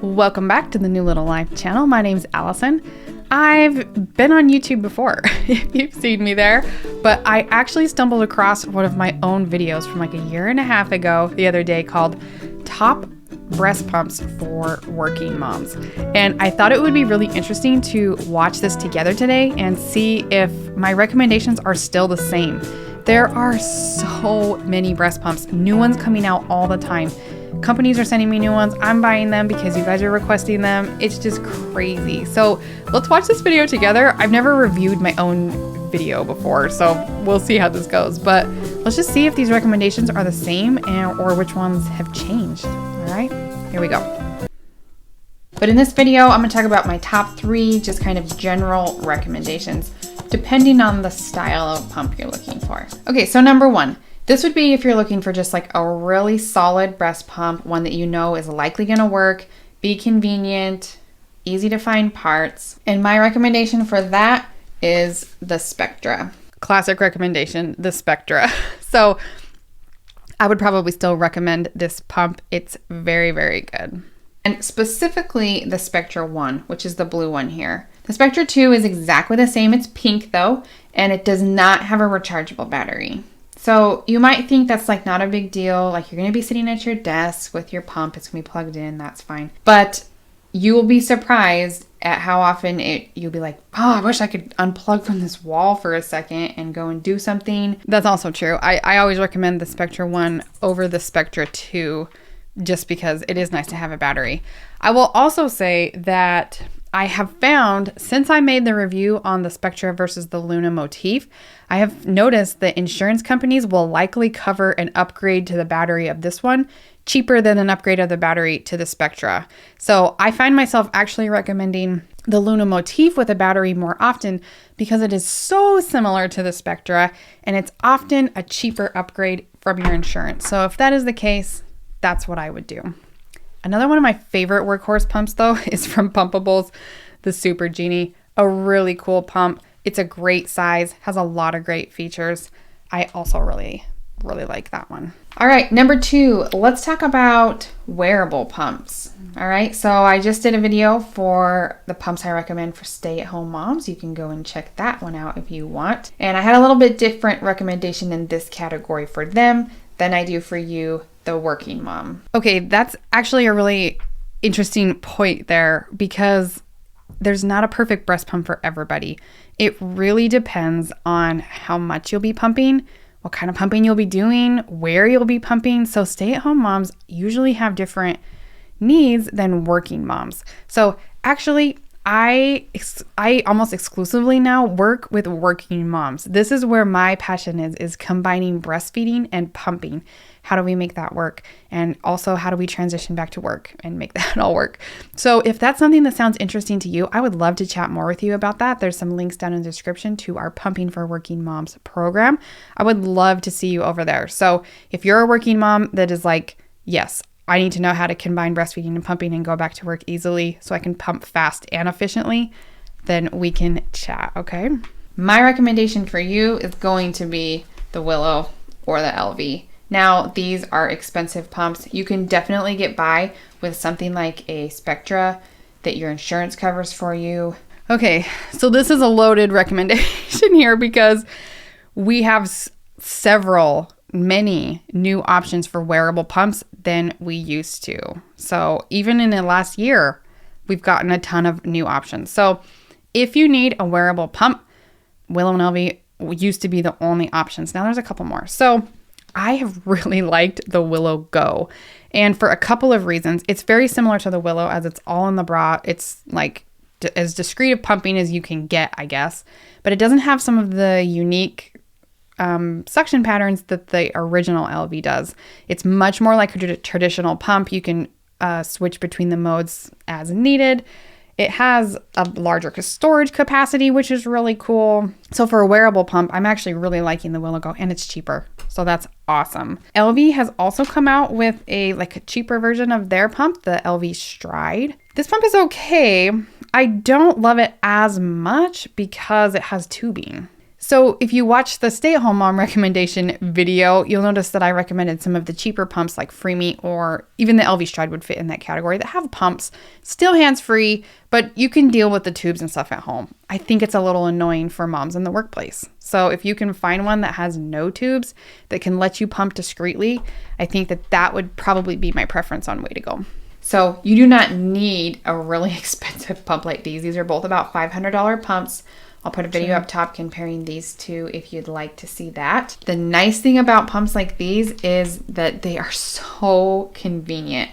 Welcome back to the New Little Life channel. My name's Allison. I've been on YouTube before, if you've seen me there, but I actually stumbled across one of my own videos from like a year and a half ago the other day called Top Breast Pumps for Working Moms. And I thought it would be really interesting to watch this together today and see if my recommendations are still the same. There are so many breast pumps, new ones coming out all the time. Companies are sending me new ones. I'm buying them because you guys are requesting them. It's just crazy. So let's watch this video together. I've never reviewed my own video before, so we'll see how this goes. But let's just see if these recommendations are the same or which ones have changed. All right, here we go. But in this video, I'm gonna talk about my top 3 just kind of general recommendations, depending on the style of pump you're looking for. Okay, so number 1. This would be if you're looking for just like a really solid breast pump, one that you know is likely gonna work, be convenient, easy to find parts. And my recommendation for that is the Spectra. Classic recommendation, the Spectra. So I would probably still recommend this pump. It's very, very good. And specifically the Spectra 1, which is the blue one here. The Spectra 2 is exactly the same. It's pink though, and it does not have a rechargeable battery. So you might think that's like not a big deal. Like you're going to be sitting at your desk with your pump. It's going to be plugged in. That's fine. But you will be surprised at how often you'll be like, oh, I wish I could unplug from this wall for a second and go and do something. That's also true. I always recommend the Spectra 1 over the Spectra 2 just because it is nice to have a battery. I will also say that I have found, since I made the review on the Spectra versus the Luna motif, I have noticed that insurance companies will likely cover an upgrade to the battery of this one cheaper than an upgrade of the battery to the Spectra. So I find myself actually recommending the Luna motif with a battery more often because it is so similar to the Spectra and it's often a cheaper upgrade from your insurance. So if that is the case, that's what I would do. Another one of my favorite workhorse pumps though is from Pumpables, the Super Genie. A really cool pump. It's a great size, has a lot of great features. I also really like that one. All right, number 2, let's talk about wearable pumps. All right, so I just did a video for the pumps I recommend for stay-at-home moms. You can go and check that one out if you want. And I had a little bit different recommendation in this category for them than I do for you, the working mom. Okay, that's actually a really interesting point there because there's not a perfect breast pump for everybody. It really depends on how much you'll be pumping, what kind of pumping you'll be doing, where you'll be pumping. So stay-at-home moms usually have different needs than working moms. So actually, I almost exclusively now work with working moms. This is where my passion is combining breastfeeding and pumping. How do we make that work? And also, how do we transition back to work and make that all work? So if that's something that sounds interesting to you, I would love to chat more with you about that. There's some links down in the description to our Pumping for Working Moms program. I would love to see you over there. So if you're a working mom that is like, yes, I need to know how to combine breastfeeding and pumping and go back to work easily so I can pump fast and efficiently, then we can chat, okay? My recommendation for you is going to be the Willow or the LV. Now, these are expensive pumps. You can definitely get by with something like a Spectra that your insurance covers for you. Okay, so this is a loaded recommendation here because we have many new options for wearable pumps than we used to. So even in the last year, we've gotten a ton of new options. So if you need a wearable pump, Willow and LV used to be the only options. Now there's a couple more. So I have really liked the Willow Go. And for a couple of reasons, it's very similar to the Willow as it's all in the bra. It's like as discreet of pumping as you can get, I guess. But it doesn't have some of the unique suction patterns that the original LV does. It's much more like a traditional pump. You can switch between the modes as needed. It has a larger storage capacity, which is really cool. So for a wearable pump, I'm actually really liking the Willow Go, and it's cheaper. So that's awesome. LV has also come out with a cheaper version of their pump, the LV Stride. This pump is okay. I don't love it as much because it has tubing. So if you watch the stay-at-home mom recommendation video, you'll notice that I recommended some of the cheaper pumps like Freeme, or even the LV Stride would fit in that category, that have pumps, still hands-free, but you can deal with the tubes and stuff at home. I think it's a little annoying for moms in the workplace. So if you can find one that has no tubes that can let you pump discreetly, I think that would probably be my preference on way to go. So you do not need a really expensive pump like these. These are both about $500 pumps. I'll put a video up top comparing these two if you'd like to see that. The nice thing about pumps like these is that they are so convenient.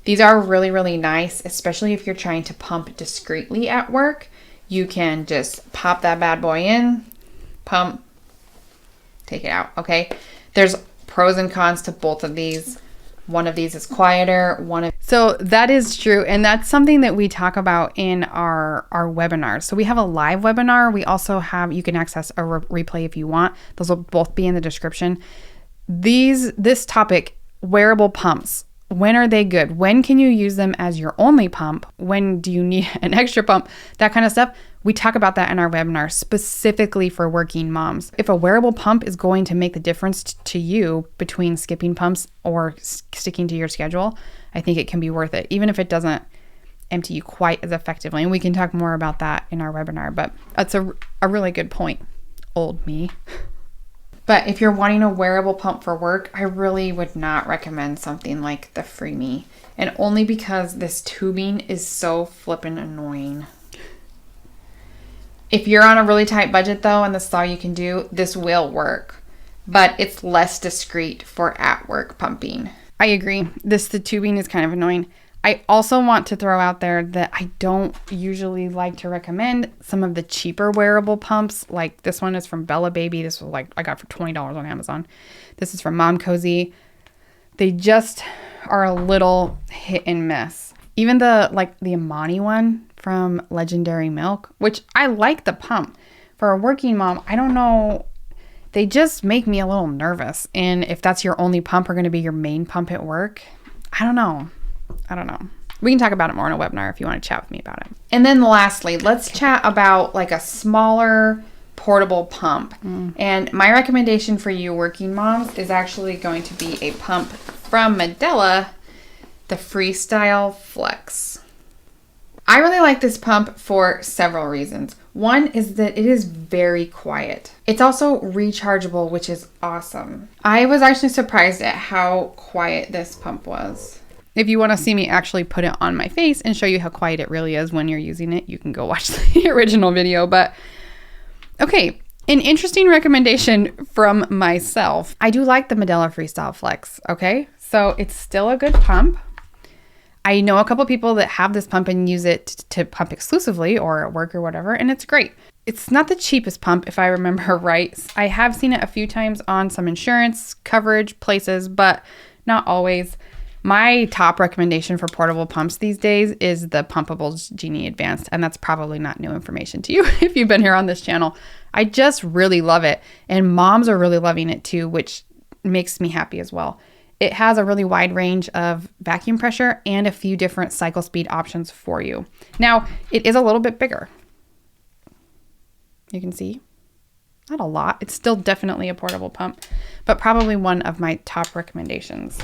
These are really, really nice, especially if you're trying to pump discreetly at work. You can just pop that bad boy in, pump, take it out, okay? There's pros and cons to both of these. One of these is quieter, So that is true. And that's something that we talk about in our webinars. So we have a live webinar. We also have, you can access a replay if you want. Those will both be in the description. This topic, wearable pumps, when are they good? When can you use them as your only pump? When do you need an extra pump? That kind of stuff. We talk about that in our webinar specifically for working moms. If a wearable pump is going to make the difference to you between skipping pumps or sticking to your schedule, I think it can be worth it, even if it doesn't empty you quite as effectively. And we can talk more about that in our webinar, but that's a really good point. Old me. But if you're wanting a wearable pump for work, I really would not recommend something like the Freeme. And only because this tubing is so flippin' annoying. If you're on a really tight budget though, and this is all you can do, this will work. But it's less discreet for at work pumping. I agree. The tubing is kind of annoying. I also want to throw out there that I don't usually like to recommend some of the cheaper wearable pumps. Like this one is from Bella Baby. This was I got for $20 on Amazon. This is from Mom Cozy. They just are a little hit and miss. Even the Amani one from Legendary Milk, which I like the pump. For a working mom, I don't know. They just make me a little nervous. And if that's your only pump or going to be your main pump at work, I don't know. We can talk about it more in a webinar if you want to chat with me about it. And then lastly, let's chat about like a smaller portable pump. And my recommendation for you working moms is actually going to be a pump from Medela, the Freestyle Flex. I really like this pump for several reasons. One is that it is very quiet. It's also rechargeable, which is awesome. I was actually surprised at how quiet this pump was. If you want to see me actually put it on my face and show you how quiet it really is when you're using it, you can go watch the original video. But okay, an interesting recommendation from myself. I do like the Medela Freestyle Flex, okay? So it's still a good pump. I know a couple people that have this pump and use it to pump exclusively or at work or whatever, and it's great. It's not the cheapest pump, if I remember right. I have seen it a few times on some insurance coverage places, but not always. My top recommendation for portable pumps these days is the Pumpables Genie Advanced, and that's probably not new information to you if you've been here on this channel. I just really love it, and moms are really loving it too, which makes me happy as well. It has a really wide range of vacuum pressure and a few different cycle speed options for you. Now, it is a little bit bigger. You can see, not a lot. It's still definitely a portable pump, but probably one of my top recommendations.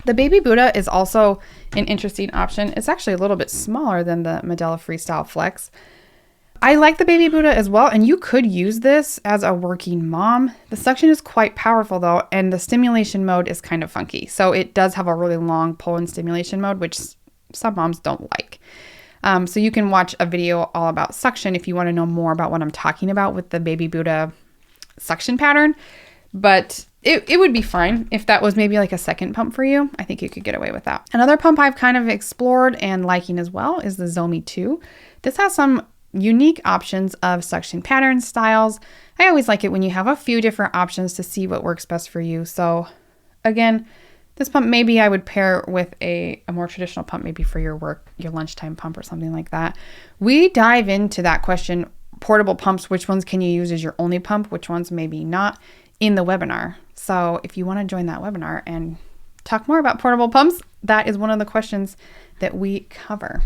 The Baby Buddha is also an interesting option. It's actually a little bit smaller than the Medela Freestyle Flex. I like the Baby Buddha as well, and you could use this as a working mom. The suction is quite powerful though, and the stimulation mode is kind of funky. So it does have a really long pull-in stimulation mode, which some moms don't like. So you can watch a video all about suction if you want to know more about what I'm talking about with the Baby Buddha suction pattern. But it would be fine if that was maybe like a second pump for you. I think you could get away with that. Another pump I've kind of explored and liking as well is the Zomi 2. This has some unique options of suction pattern styles. I always like it when you have a few different options to see what works best for you. So again, this pump maybe I would pair with a more traditional pump, maybe for your work, your lunchtime pump or something like that. We dive into that question, portable pumps, which ones can you use as your only pump, which ones maybe not, in the webinar. So if you want to join that webinar and talk more about portable pumps, that is one of the questions that we cover.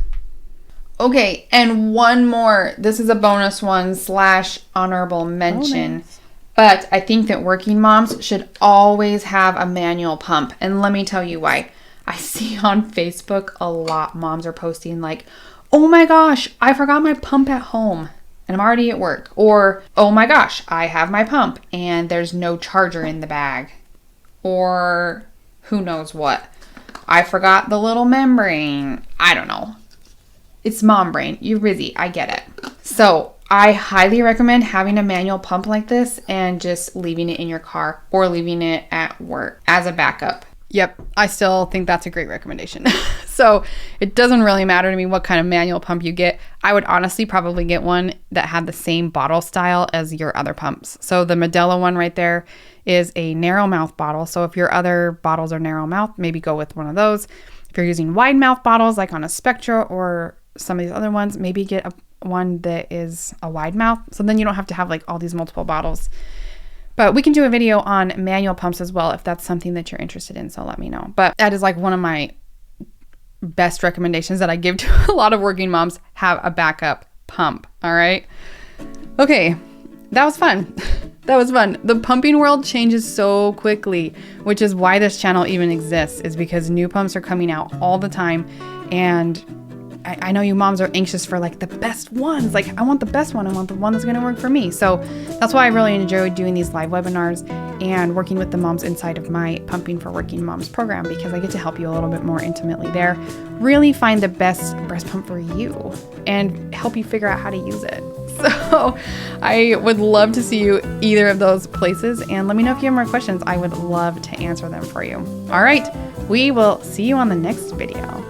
Okay, and one more. This is a bonus one / honorable mention. Nice. But I think that working moms should always have a manual pump. And let me tell you why. I see on Facebook a lot moms are posting like, oh my gosh, I forgot my pump at home and I'm already at work. Or, oh my gosh, I have my pump and there's no charger in the bag. Or who knows what. I forgot the little membrane. I don't know. It's mom brain. You're busy. I get it. So I highly recommend having a manual pump like this and just leaving it in your car or leaving it at work as a backup. Yep, I still think that's a great recommendation. So it doesn't really matter to me what kind of manual pump you get. I would honestly probably get one that had the same bottle style as your other pumps. So the Medela one right there is a narrow mouth bottle. So if your other bottles are narrow mouth, maybe go with one of those. If you're using wide mouth bottles like on a Spectra or some of these other ones, maybe get one that is a wide mouth. So then you don't have to have like all these multiple bottles. But we can do a video on manual pumps as well if that's something that you're interested in. So let me know. But that is like one of my best recommendations that I give to a lot of working moms. Have a backup pump. All right. Okay. That was fun. That was fun. The pumping world changes so quickly, which is why this channel even exists, is because new pumps are coming out all the time. And I know you moms are anxious for like the best ones. Like I want the best one. I want the one that's going to work for me. So that's why I really enjoy doing these live webinars and working with the moms inside of my Pumping for Working Moms program, because I get to help you a little bit more intimately there. Really find the best breast pump for you and help you figure out how to use it. So I would love to see you either of those places, and let me know if you have more questions. I would love to answer them for you. All right. We will see you on the next video.